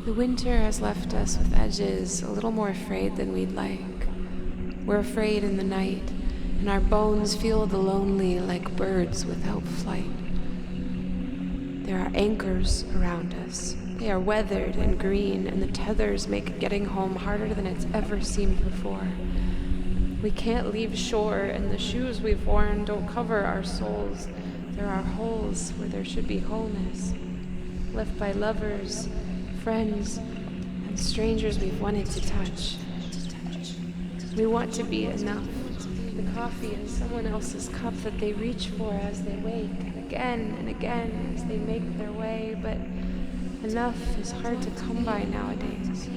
The winter has left us with edges a little more frayed than we'd like. We're afraid in the night, and our bones feel the lonely like birds without flight. There are anchors around us. They are weathered and green, and the tethers make getting home harder than it's ever seemed before. We can't leave shore, and the shoes we've worn don't cover our souls. There are holes where there should be wholeness, left by lovers, friends, and strangers we've wanted to touch. We want to be enough, the coffee in someone else's cup that they reach for as they wake, again and again as they make their way, but enough is hard to come by nowadays.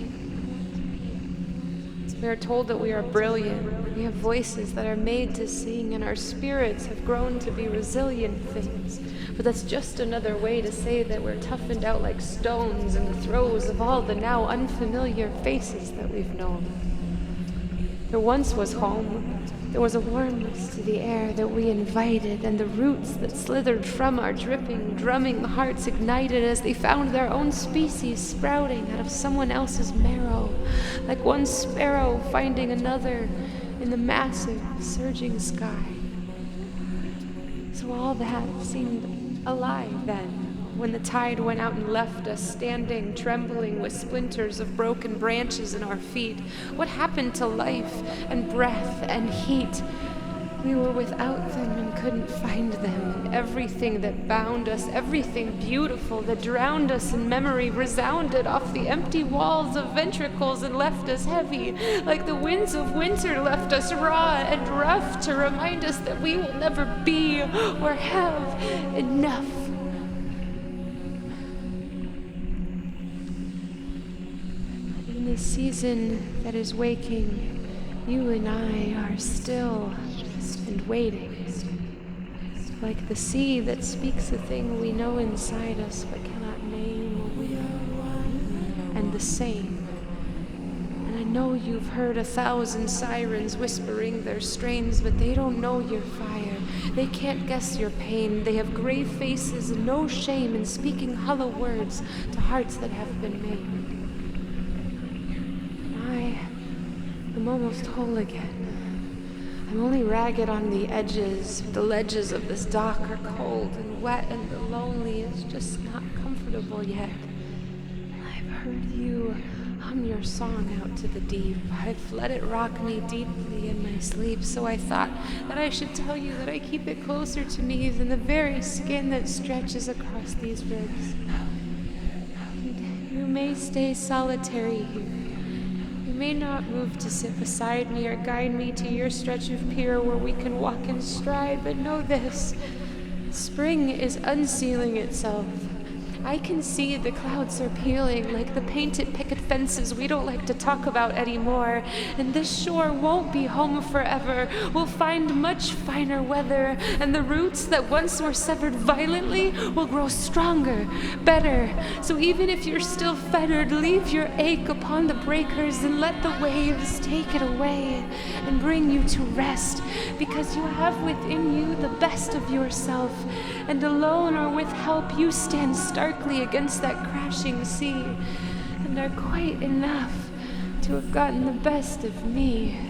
We are told that we are brilliant, we have voices that are made to sing, and our spirits have grown to be resilient things. But that's just another way to say that we're toughened out like stones in the throes of all the now unfamiliar faces that we've known. There once was home. There was a warmness to the air that we invited, and the roots that slithered from our dripping, drumming hearts ignited as they found their own species sprouting out of someone else's marrow, like one sparrow finding another in the massive, surging sky. So all that seemed alive then, when the tide went out and left us standing, trembling with splinters of broken branches in our feet. What happened to life and breath and heat? We were without them and couldn't find them, and everything that bound us, everything beautiful that drowned us in memory, resounded off the empty walls of ventricles and left us heavy, like the winds of winter left us raw and rough to remind us that we will never be or have enough. In the season that is waking, you and I are still and waiting, like the sea that speaks a thing we know inside us but cannot name or will, and the same. And I know you've heard 1,000 sirens whispering their strains, but they don't know your fire. They can't guess your pain. They have grave faces and no shame in speaking hollow words to hearts that have been made. I'm almost whole again. I'm only ragged on the edges. The ledges of this dock are cold and wet, and the lonely is just not comfortable yet. I've heard you hum your song out to the deep. I've let it rock me deeply in my sleep, so I thought that I should tell you that I keep it closer to me than the very skin that stretches across these ribs. And you may stay solitary here. You may not move to sit beside me or guide me to your stretch of pier where we can walk in stride, but know this: spring is unsealing itself. I can see the clouds are peeling like the painted picket fences we don't like to talk about anymore, and this shore won't be home forever. We'll find much finer weather, and the roots that once were severed violently will grow stronger, better. So even if you're still fettered, leave your ache upon the breakers and let the waves take it away and bring you to rest, because you have within you the best of yourself, and alone or with help you stand starkly against that crashing sea, and are quite enough to have gotten the best of me.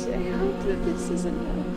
I hope that this is enough.